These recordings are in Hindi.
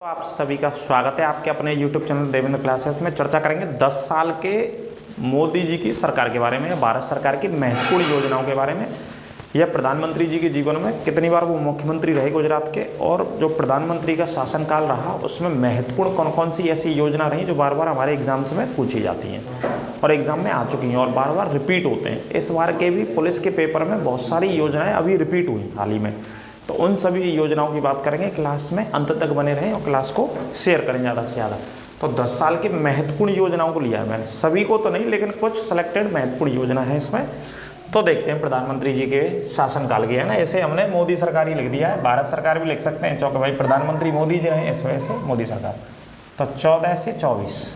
तो आप सभी का स्वागत है आपके अपने YouTube चैनल देवेंद्र क्लासेस में। चर्चा करेंगे 10 साल के मोदी जी की सरकार के बारे में, भारत सरकार की महत्वपूर्ण योजनाओं के बारे में, या प्रधानमंत्री जी के जीवन में कितनी बार वो मुख्यमंत्री रहे गुजरात के, और जो प्रधानमंत्री का शासनकाल रहा उसमें महत्वपूर्ण कौन कौन सी ऐसी योजना रही जो बार बार हमारे एग्जाम्स में पूछी जाती हैं और एग्जाम में आ चुकी हैं और बार बार रिपीट होते हैं। इस बार के भी पुलिस के पेपर में बहुत सारी योजनाएँ अभी रिपीट हुई हाल ही में, तो उन सभी योजनाओं की बात करेंगे। क्लास में अंत तक बने रहें और क्लास को शेयर करें ज़्यादा से ज़्यादा। तो 10 साल की महत्वपूर्ण योजनाओं को लिया है मैंने, सभी को तो नहीं लेकिन कुछ सेलेक्टेड महत्वपूर्ण योजना है इसमें। तो देखते हैं प्रधानमंत्री जी के शासनकाल की, है ना। ऐसे हमने मोदी सरकार ही लिख दिया है, भारत सरकार भी लिख सकते हैं क्योंकि भाई प्रधानमंत्री मोदी जी रहे, इस वजह से मोदी सरकार। तो 14 से 24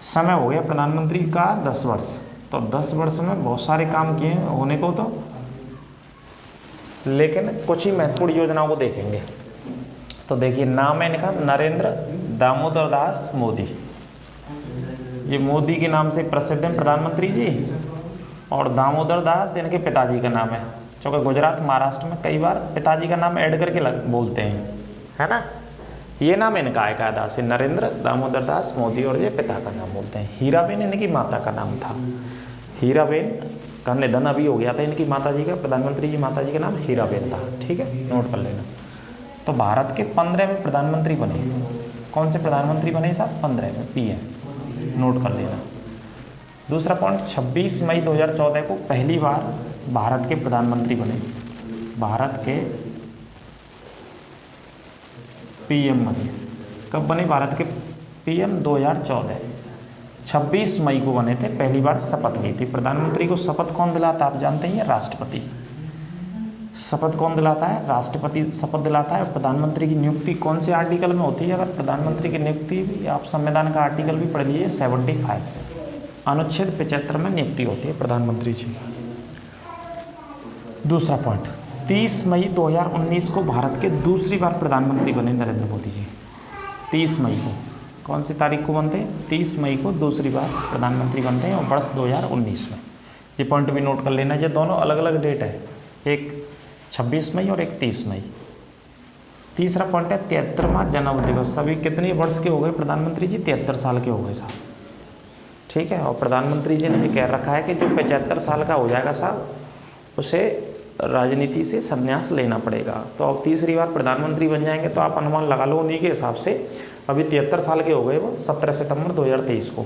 समय हो गया प्रधानमंत्री का 10 वर्ष। तो 10 वर्ष में बहुत सारे काम किए हैं होने को, तो लेकिन कुछ ही महत्वपूर्ण योजनाओं को देखेंगे। तो देखिए, नाम है इनका नरेंद्र दामोदर दास मोदी। ये मोदी के नाम से प्रसिद्ध हैं प्रधानमंत्री जी, और दामोदर दास इनके पिताजी का नाम है, क्योंकि गुजरात महाराष्ट्र में कई बार पिताजी का नाम ऐड करके बोलते हैं, है ना। ये नाम इनका है कायदा से, नरेंद्र दामोदर दास मोदी, और ये पिता का नाम बोलते हैं। हीराबेन इनकी माता का नाम था। हीराबेन का निधन अभी हो गया था इनकी माता जी का, प्रधानमंत्री जी माता जी का नाम हीराबेन था, ठीक है, नोट कर लेना। तो भारत के 15वें प्रधानमंत्री बने। कौन से प्रधानमंत्री बने साहब? 15 में पीएम, नोट कर लेना। दूसरा पॉइंट, 26 मई 2014 को पहली बार भारत के प्रधानमंत्री बने। भारत के पीएम बने। कब बने भारत के पीएम? 2014 26 मई को बने थे। पहली बार शपथ ली थी। प्रधानमंत्री को शपथ कौन दिलाता आप जानते हैं? राष्ट्रपति। शपथ कौन दिलाता है? राष्ट्रपति शपथ दिलाता है। प्रधानमंत्री की नियुक्ति कौन से आर्टिकल में होती है? अगर प्रधानमंत्री की नियुक्ति आप संविधान का आर्टिकल भी पढ़ लीजिए, 75 अनुच्छेद 75 में नियुक्ति होती है प्रधानमंत्री जी। दूसरा पॉइंट, 30 मई 2019 को भारत के दूसरी बार प्रधानमंत्री बने नरेंद्र मोदी जी। 30 मई को, कौन सी तारीख को बनते हैं? 30 मई को दूसरी बार प्रधानमंत्री बनते हैं, और वर्ष 2019 में। ये पॉइंट भी नोट कर लेना। ये दोनों अलग अलग डेट है, एक 26 मई और एक 30 मई। तीसरा पॉइंट है 73वां जन्म दिवस। सभी कितने वर्ष के हो गए प्रधानमंत्री जी? 73 साल के हो गए साहब, ठीक है। और प्रधानमंत्री जी ने ये कह रखा है कि जो 75 साल का हो जाएगा साहब, उसे राजनीति से संन्यास लेना पड़ेगा। तो अब तीसरी बार प्रधानमंत्री बन जाएंगे, तो आप अनुमान लगा लो उन्हीं के हिसाब से। अभी 73 साल के हो गए वो 17 सितंबर 2023 को,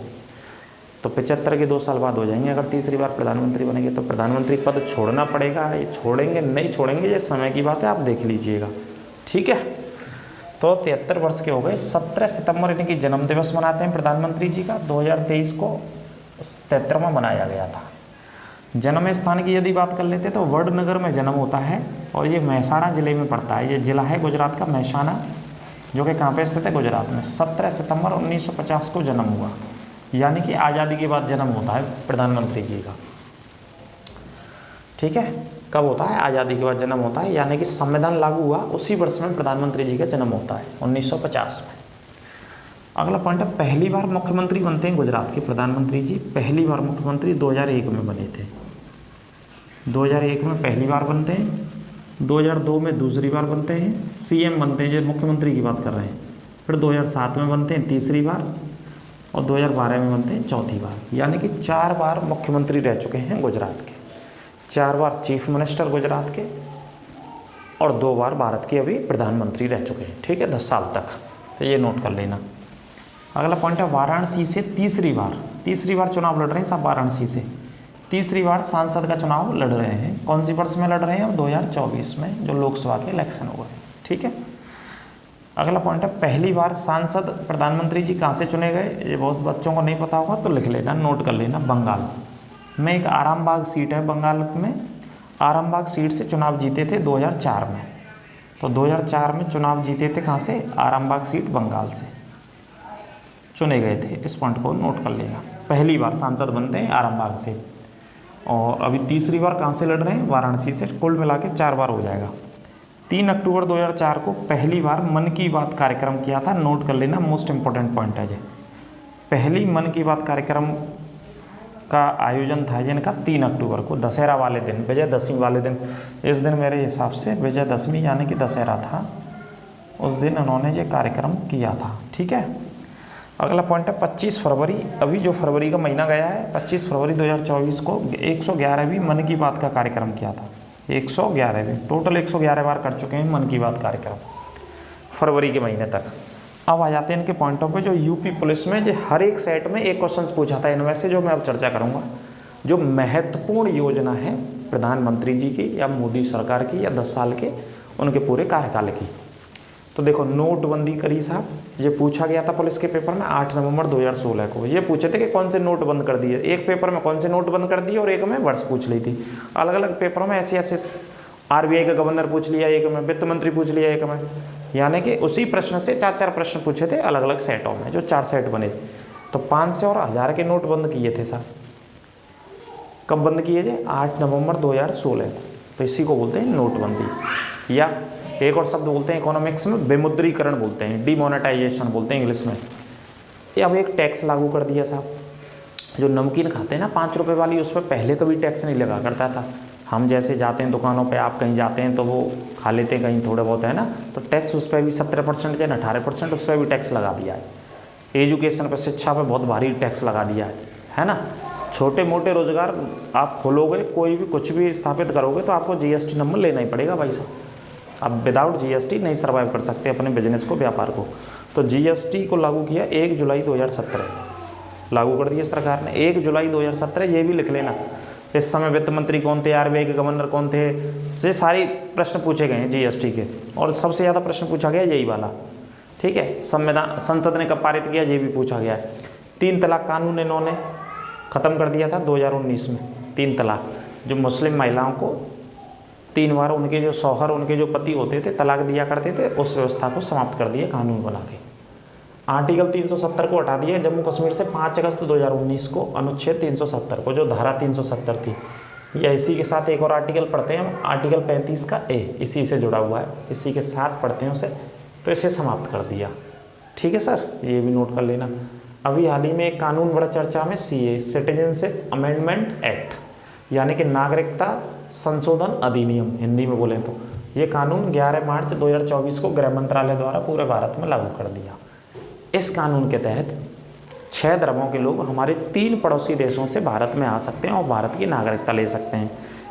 तो 75 के 2 साल बाद हो जाएंगे अगर तीसरी बार प्रधानमंत्री बनेंगे। तो प्रधानमंत्री पद छोड़ना पड़ेगा। ये छोड़ेंगे नहीं छोड़ेंगे, ये समय की बात है, आप देख लीजिएगा, ठीक है। तो 73 वर्ष के हो गए। 17 सितंबर इनकी जन्म दिवस मनाते हैं प्रधानमंत्री जी का। 2023 को 73वां मनाया गया था। जन्म स्थान की यदि बात कर लेते तो वडनगर में जन्म होता है, और ये महसाणा जिले में पड़ता है। ये जिला है गुजरात का महसाणा, जो कि कहाँ पे स्थित है? गुजरात में। 17 सितंबर 1950 को जन्म हुआ, यानी कि आज़ादी के बाद जन्म होता है प्रधानमंत्री जी का, ठीक है। कब होता है? आज़ादी के बाद जन्म होता है, यानी कि संविधान लागू हुआ उसी वर्ष में प्रधानमंत्री जी का जन्म होता है, 1950 में। अगला पॉइंट है, पहली बार मुख्यमंत्री बनते हैं गुजरात के प्रधानमंत्री जी। पहली बार मुख्यमंत्री 2001 में बने थे। 2001 में पहली बार बनते हैं। 2002 में दूसरी बार बनते हैं, सीएम बनते हैं, जो मुख्यमंत्री की बात कर रहे हैं। फिर 2007 में बनते हैं तीसरी बार, और 2012 में बनते हैं चौथी बार। यानी कि 4 बार मुख्यमंत्री रह चुके हैं गुजरात के। 4 बार चीफ मिनिस्टर गुजरात के, और 2 बार भारत के अभी प्रधानमंत्री रह चुके हैं, ठीक है, 10 साल तक। तो ये नोट कर लेना। अगला पॉइंट है, वाराणसी से तीसरी बार चुनाव लड़ रहे हैं साहब। वाराणसी से तीसरी बार सांसद का चुनाव लड़ रहे हैं। कौन सी वर्ष में लड़ रहे हैं? 2024 में, जो लोकसभा के इलेक्शन हो गए, ठीक है। अगला पॉइंट है, पहली बार सांसद प्रधानमंत्री जी कहाँ से चुने गए? ये बहुत बच्चों को नहीं पता होगा, तो लिख लेना, नोट कर लेना। बंगाल में एक आरामबाग सीट है, बंगाल में आरामबाग सीट से चुनाव जीते थे 2004 में। तो 2004 में चुनाव जीते थे कहाँ से? आरामबाग सीट बंगाल से चुने गए थे। इस पॉइंट को नोट कर लेना। पहली बार सांसद बनते हैं आरामबाग से, और अभी तीसरी बार कहाँ से लड़ रहे हैं? वाराणसी से। कुल मिला के 4 बार हो जाएगा। 3 अक्टूबर 2004 को पहली बार मन की बात कार्यक्रम किया था। नोट कर लेना, मोस्ट इंपॉर्टेंट पॉइंट है ये। पहली मन की बात कार्यक्रम का आयोजन था जिनका 3 अक्टूबर को, दशहरा वाले दिन, विजयदशमी वाले दिन। इस दिन मेरे हिसाब से विजयदशमी यानी कि दशहरा था। उस दिन उन्होंने ये कार्यक्रम किया था। ठीक है, अगला पॉइंट है 25 फरवरी। अभी जो फरवरी का महीना गया है, 25 फरवरी 2024 को 111वीं मन की बात का कार्यक्रम किया था। 111वीं, टोटल 111 बार कर चुके हैं मन की बात कार्यक्रम फरवरी के महीने तक। अब आ जाते हैं इनके पॉइंटों पे। जो यूपी पुलिस में जो हर एक सेट में एक क्वेश्चन पूछा था इनमें से, जो मैं अब चर्चा करूंगा, जो महत्वपूर्ण योजना है प्रधानमंत्री जी की या मोदी सरकार की या 10 साल के उनके पूरे कार्यकाल की। तो देखो, नोटबंदी करी साहब, ये पूछा गया था पुलिस के पेपर में 8 नवंबर 2016 को। ये पूछे थे कि कौन से नोट बंद कर दिए, एक पेपर में कौन से नोट बंद कर दिए और एक में वर्ष पूछ ली थी। अलग अलग पेपरों में ऐसे ऐसे आरबीआई का गवर्नर पूछ लिया एक में, वित्त मंत्री पूछ लिया एक में, यानी कि उसी प्रश्न से 4-4 प्रश्न पूछे थे अलग अलग सेटों में, जो 4 सेट बने। तो 500 और 1000 के नोट बंद किए थे साहब। कब बंद किए थे? 8 नवंबर 2016 को। तो इसी को बोलते हैं नोटबंदी, या एक और शब्द बोलते हैं इकोनॉमिक्स में विमुद्रीकरण बोलते हैं, डिमोनेटाइजेशन बोलते हैं इंग्लिश में। ये अब एक टैक्स लागू कर दिया साहब। जो नमकीन खाते हैं ना 5 रुपये वाली, उस पर पहले कभी टैक्स नहीं लगा करता था। हम जैसे जाते हैं दुकानों पे, आप कहीं जाते हैं तो वो खा लेते हैं कहीं थोड़े बहुत, है ना, तो टैक्स उस पर भी 17% या 18% उस पर भी टैक्स लगा दिया है। एजुकेशन पर, शिक्षा पर बहुत भारी टैक्स लगा दिया है ना। छोटे मोटे रोजगार आप खोलोगे, कोई भी कुछ भी स्थापित करोगे तो आपको जीएसटी नंबर लेना ही पड़ेगा भाई साहब। आप विदाउट जीएसटी नहीं सर्वाइव कर सकते अपने बिजनेस को, व्यापार को। तो जीएसटी को लागू किया 1 जुलाई 2017, लागू कर दिया सरकार ने 1 जुलाई 2017। ये भी लिख लेना, इस समय वित्त मंत्री कौन थे, आरबीआई के गवर्नर कौन थे, ये सारे प्रश्न पूछे गए हैं जीएसटी के, और सबसे ज़्यादा प्रश्न पूछा गया यही वाला। ठीक है, संसद ने कब पारित किया, ये भी पूछा गया है। 3 तलाक कानून इन्होंने ख़त्म कर दिया था 2019 में। 3 तलाक, जो मुस्लिम महिलाओं को 3 बार उनके जो शौहर, उनके जो पति होते थे, तलाक दिया करते थे, उस व्यवस्था को समाप्त कर दिया कानून बना के। आर्टिकल 370 को हटा दिया जम्मू कश्मीर से 5 अगस्त 2019 को। अनुच्छेद 370 को, जो धारा 370 थी, या इसी के साथ एक और आर्टिकल पढ़ते हैं, आर्टिकल 35 का ए, इसी से जुड़ा हुआ है, इसी के साथ पढ़ते हैं उसे, तो इसे समाप्त कर दिया। ठीक है सर, ये भी नोट कर लेना। अभी हाल ही में एक कानून बड़ा चर्चा में, सीए, सिटीजनशिप अमेंडमेंट एक्ट, यानी कि नागरिकता संशोधन अधिनियम हिंदी में बोलें तो, ये कानून 11 मार्च 2024 को गृह मंत्रालय द्वारा पूरे भारत में लागू कर दिया। इस कानून के तहत 6 धर्मों के लोग हमारे 3 पड़ोसी देशों से भारत में आ सकते हैं और भारत की नागरिकता ले सकते हैं।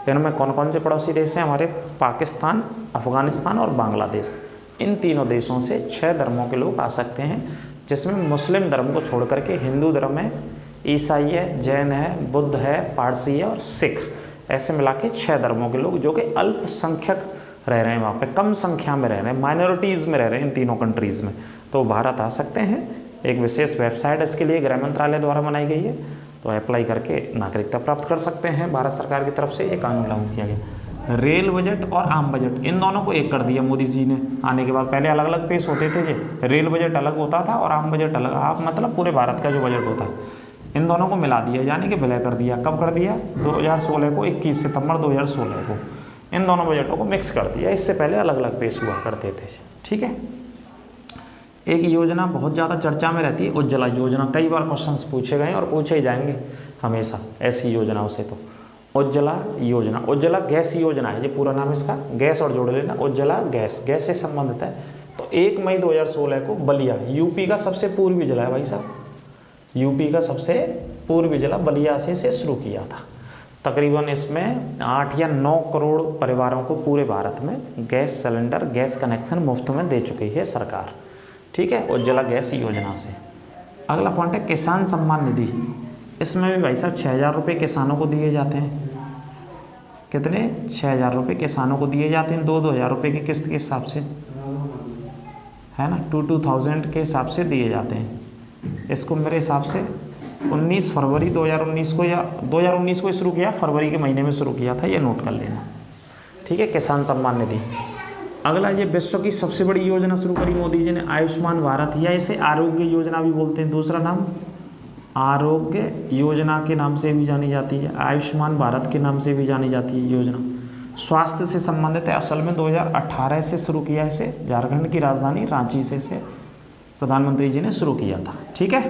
इनमें कौन कौन से पड़ोसी देश हैं? हमारे पाकिस्तान, अफगानिस्तान और बांग्लादेश। इन तीनों देशों से 6 धर्मों के लोग आ सकते हैं, जिसमें मुस्लिम धर्म को छोड़ करके हिंदू धर्म है, ईसाई है, जैन है, बुद्ध है, पारसी है और सिख। ऐसे मिला के 6 धर्मों के लोग, जो कि अल्पसंख्यक रह रहे हैं वहाँ पे, कम संख्या में रह रहे हैं, माइनॉरिटीज़ में रह रहे हैं इन तीनों कंट्रीज़ में, तो भारत आ सकते हैं। एक विशेष वेबसाइट इसके लिए गृह मंत्रालय द्वारा बनाई गई है, तो अप्लाई करके नागरिकता प्राप्त कर सकते हैं। भारत सरकार की तरफ से ये कानून लागू किया गया। रेल बजट और आम बजट, इन दोनों को एक कर दिया मोदी जी ने आने के बाद। पहले अलग अलग पेश होते थे जी, रेल बजट अलग होता था और आम बजट अलग, आप मतलब पूरे भारत का जो बजट होता है, इन दोनों को मिला दिया, यानी कि विलय कर दिया। कब कर दिया? 2016 को, 21 सितंबर 2016 को इन दोनों बजटों को मिक्स कर दिया। इससे पहले अलग अलग पेश हुआ करते थे। ठीक है, एक योजना बहुत ज़्यादा चर्चा में रहती है, उज्ज्वला योजना। कई बार क्वेश्चंस पूछे गए और पूछे ही जाएंगे हमेशा ऐसी योजनाओं से। तो उज्ज्वला योजना, उज्ज्वला गैस योजना है, ये पूरा नाम इसका, गैस और जोड़ लेना, उज्ज्वला गैस, गैस से संबंधित है। तो 1 मई 2016 को बलिया, यूपी का सबसे पूर्वी जिला है भाई साहब, यूपी का सबसे पूर्वी जिला बलिया से शुरू किया था। तकरीबन इसमें 8 या 9 करोड़ परिवारों को पूरे भारत में गैस सिलेंडर, गैस कनेक्शन मुफ्त में दे चुकी है सरकार। ठीक है, उज्ज्वला गैस योजना से। अगला पॉइंट है किसान सम्मान निधि। इसमें भी भाई साहब 6000 रुपये किसानों को दिए जाते हैं। कितने? 6000 रुपये किसानों को दिए जाते हैं, 2-2 हज़ार रुपये की किस्त के हिसाब से, है ना, 2,000 के हिसाब से दिए जाते हैं। इसको मेरे हिसाब से 19 फरवरी 2019 को, या 2019 को शुरू किया, फरवरी के महीने में शुरू किया था, ये नोट कर लेना। ठीक है, किसान सम्मान निधि। अगला, ये विश्व की सबसे बड़ी योजना शुरू करी मोदी जी ने, आयुष्मान भारत, या इसे आरोग्य योजना भी बोलते हैं, दूसरा नाम आरोग्य योजना के नाम से भी जानी जाती है, आयुष्मान भारत के नाम से भी जानी जाती है योजना। स्वास्थ्य से संबंधित है। असल में 2018 से शुरू किया इसे, झारखंड की राजधानी रांची से इसे प्रधानमंत्री जी ने शुरू किया था। ठीक है,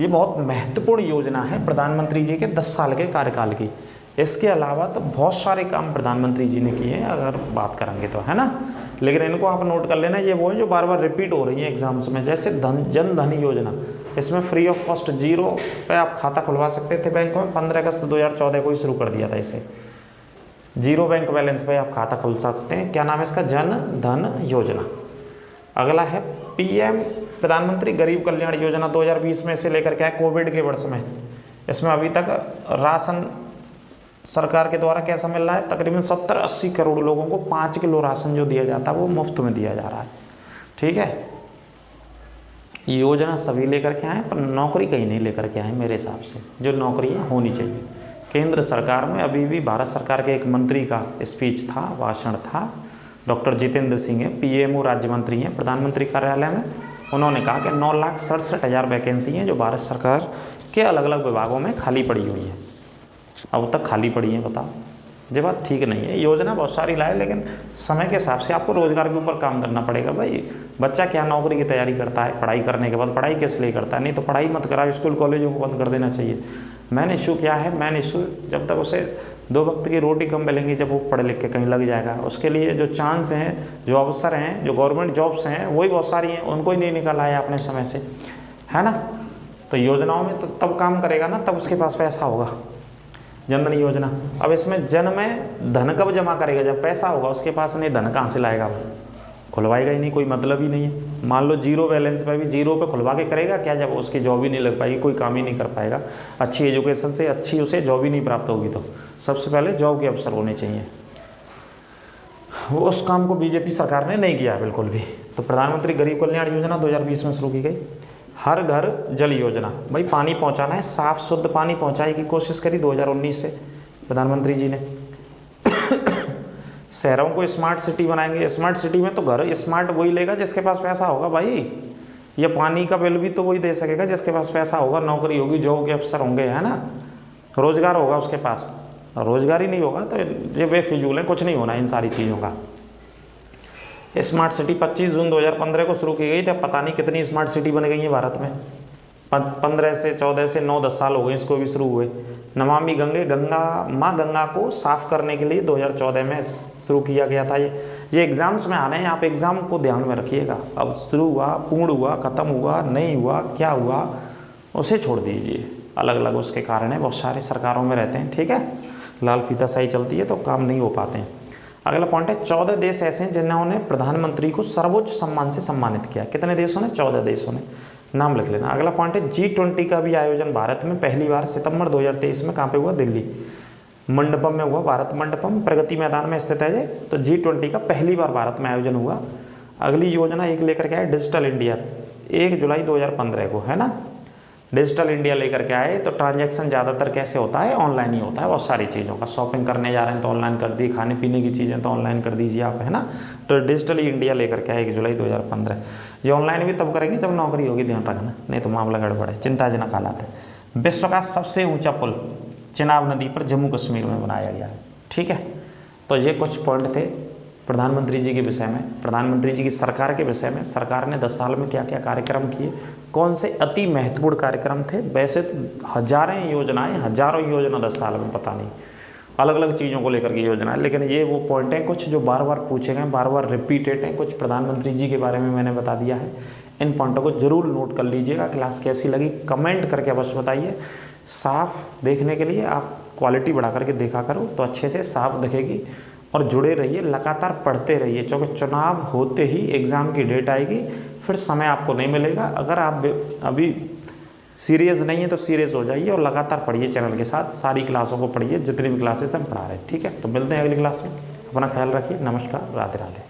ये बहुत महत्वपूर्ण योजना है प्रधानमंत्री जी के 10 साल के कार्यकाल की। इसके अलावा तो बहुत सारे काम प्रधानमंत्री जी ने किए हैं, अगर बात करेंगे तो, है ना। लेकिन इनको आप नोट कर लेना, ये वो है जो बार बार रिपीट हो रही है एग्जाम्स में। जैसे जन धन योजना, इसमें फ्री ऑफ कॉस्ट 0 पे आप खाता खुलवा सकते थे बैंक में। 15 अगस्त 2014 को ही शुरू कर दिया था इसे। 0 बैंक बैलेंस पे आप खाता खुल सकते हैं। क्या नाम है इसका? जन धन योजना। अगला है PM प्रधानमंत्री गरीब कल्याण योजना। 2020 में से लेकर के आए कोविड के वर्ष में, इसमें अभी तक राशन सरकार के द्वारा कैसा मिल रहा है? तकरीबन 70-80 करोड़ लोगों को 5 किलो राशन जो दिया जाता है वो मुफ्त में दिया जा रहा है। ठीक है, योजना सभी लेकर के आए, पर नौकरी कहीं नहीं लेकर के आए मेरे हिसाब से। जो नौकरियाँ होनी चाहिए केंद्र सरकार में, अभी भी भारत सरकार के एक मंत्री का स्पीच था, भाषण था, डॉक्टर जितेंद्र सिंह है, PMO राज्य मंत्री हैं प्रधानमंत्री कार्यालय में। उन्होंने कहा कि 9,67,000 वैकेंसी हैं जो भारत सरकार के अलग अलग विभागों में खाली पड़ी हुई हैं, अब तक खाली पड़ी हैं। बताओ, ये बात ठीक नहीं है। योजना बहुत सारी लाए, लेकिन समय के हिसाब से आपको रोजगार के ऊपर काम करना पड़ेगा। भाई बच्चा क्या नौकरी की तैयारी करता है, पढ़ाई करने के बाद पढ़ाई किस लिए करता है? नहीं तो पढ़ाई मत कराओ, स्कूल कॉलेजों को बंद कर देना चाहिए। मेन इशू क्या है? मेन इशू जब तक उसे 2 वक्त की रोटी कम मिलेंगी, जब वो पढ़ लिख के कहीं लग जाएगा, उसके लिए जो चांस हैं, जो अवसर हैं, जो गवर्नमेंट जॉब्स हैं वही बहुत सारी हैं, उनको ही नहीं निकाला है अपने समय से, है ना। तो योजनाओं में तो तब काम करेगा ना, तब उसके पास पैसा होगा। जनधन योजना, अब इसमें जन में धन कब जमा करेगा? जब पैसा होगा उसके पास। नहीं, धन कहाँ से लाएगा? खुलवाएगा ही नहीं, कोई मतलब ही नहीं है। मान लो 0 बैलेंस पे भी 0 पे खुलवा के करेगा क्या, जब उसकी जॉब ही नहीं लग पाएगी, कोई काम ही नहीं कर पाएगा। अच्छी एजुकेशन से अच्छी उसे जॉब ही नहीं प्राप्त होगी। तो सबसे पहले जॉब के अवसर होने चाहिए। वो उस काम को बीजेपी सरकार ने नहीं किया बिल्कुल भी। तो प्रधानमंत्री गरीब कल्याण योजना 2020 में शुरू की गई। हर घर जल योजना, भाई पानी पहुंचाना है, साफ शुद्ध पानी पहुंचाने की कोशिश करी 2019 से प्रधानमंत्री जी ने। शहरों को स्मार्ट सिटी बनाएंगे। स्मार्ट सिटी में तो घर स्मार्ट वही लेगा जिसके पास पैसा होगा भाई। ये पानी का बिल भी तो वही दे सकेगा जिसके पास पैसा होगा, नौकरी होगी, जॉब के अवसर होंगे, है ना, रोजगार होगा उसके पास। रोजगार ही नहीं होगा तो ये बेफिजूल है, कुछ नहीं होना इन सारी चीज़ों का। स्मार्ट सिटी 25 जून 2015 को शुरू की गई थी। पता नहीं कितनी स्मार्ट सिटी बन गई है भारत में। 15 से 14 से 9-10 साल हो गए इसको भी शुरू हुए। नमामि गंगे, माँ गंगा को साफ करने के लिए 2014 में शुरू किया गया था। ये एग्जाम्स में आ रहे हैं, आप एग्जाम को ध्यान में रखिएगा। अब शुरू हुआ, पूर्ण हुआ, खत्म हुआ, नहीं हुआ, क्या हुआ उसे छोड़ दीजिए। अलग अलग उसके कारण है, बहुत सारे सरकारों में रहते हैं, ठीक है, लाल फीताशाही चलती है तो काम नहीं हो पाते हैं। अगला पॉइंट है 14 देश ऐसे हैं जिन्होंने प्रधानमंत्री को सर्वोच्च सम्मान से सम्मानित किया। कितने देशों ने? 14 देशों ने, नाम लिख लेना। अगला पॉइंट है G20 का भी आयोजन भारत में पहली बार सितंबर 2023 में कहाँ पे हुआ? दिल्ली मंडपम में हुआ। भारत मंडपम प्रगति मैदान में स्थित है। तो G20 का पहली बार भारत में आयोजन हुआ। अगली योजना एक लेकर के आए डिजिटल इंडिया, 1 जुलाई 2015 को, है ना। डिजिटल इंडिया लेकर के आए। तो ट्रांजैक्शन ज़्यादातर कैसे होता है? ऑनलाइन ही होता है। बहुत सारी चीज़ों का शॉपिंग करने जा रहे हैं तो ऑनलाइन कर दी, खाने पीने की चीज़ें तो ऑनलाइन कर दीजिए आप, है ना। तो डिजिटल इंडिया लेकर के आए 1 जुलाई 2015। ये ऑनलाइन भी तब करेंगे जब नौकरी होगी, ध्यान रखना, नहीं तो मामला गड़बड़ है, चिंताजनक हालात है। विश्व का सबसे ऊँचा पुल चिनाब नदी पर जम्मू कश्मीर में बनाया गया है, ठीक है। तो ये कुछ पॉइंट थे प्रधानमंत्री जी के विषय में, प्रधानमंत्री जी की सरकार के विषय में। सरकार ने 10 साल में क्या क्या कार्यक्रम किए, कौन से अति महत्वपूर्ण कार्यक्रम थे। वैसे तो हजारों योजना 10 साल में, पता नहीं अलग अलग चीज़ों को लेकर के योजना है, लेकिन ये वो पॉइंट हैं कुछ जो बार बार पूछे गए, बार बार रिपीटेड हैं। कुछ प्रधानमंत्री जी के बारे में मैंने बता दिया है। इन पॉइंटों को जरूर नोट कर लीजिएगा। क्लास कैसी लगी कमेंट करके अवश्य बताइए। साफ देखने के लिए आप क्वालिटी बढ़ा करके देखा करो तो अच्छे से साफ दिखेगी। और जुड़े रहिए, लगातार पढ़ते रहिए, क्योंकि चुनाव होते ही एग्ज़ाम की डेट आएगी, फिर समय आपको नहीं मिलेगा। अगर आप अभी सीरियस नहीं है तो सीरियस हो जाइए और लगातार पढ़िए चैनल के साथ। सारी क्लासों को पढ़िए, जितनी भी क्लासेस हम पढ़ा रहे हैं, ठीक है। तो मिलते हैं अगली क्लास में। अपना ख्याल रखिए। नमस्कार, राधे राधे।